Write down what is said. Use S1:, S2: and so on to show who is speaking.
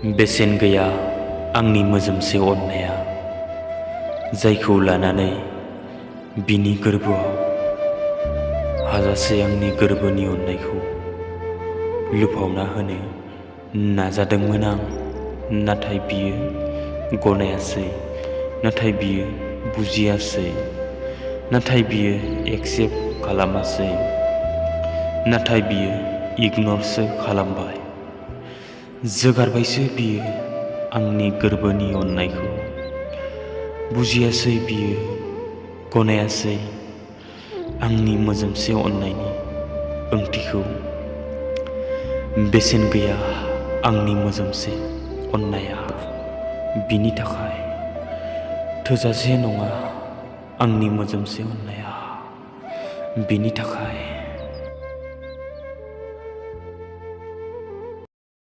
S1: बेसेन गैया आंनि मोजोमसे अननाया, जायखौ लानानै बिनि गोरबोआव हाजासे आंनि गोरबोनि अननायखौ लुफावना होनो नाजादोंमोन आं। नाथाय बियो गनायासै, नाथाय बियो बुजियासै, नाथाय बियो एक्सेप्ट खालामासै, नाथाय बियो इगनरसो खालामबाय। जोगारबायसो बियो आंनि गोरबोनि अननायखौ। बुजियासै बियो, गनायासै आंनि मोजोमसे अननायनि ओंथिखौ। बेसेन गैया आंनि मोजोमसे अननाया, बिनि थाखाय थोजासे नङा आंनि मोजोमसे अननाया, बिनि थाखाय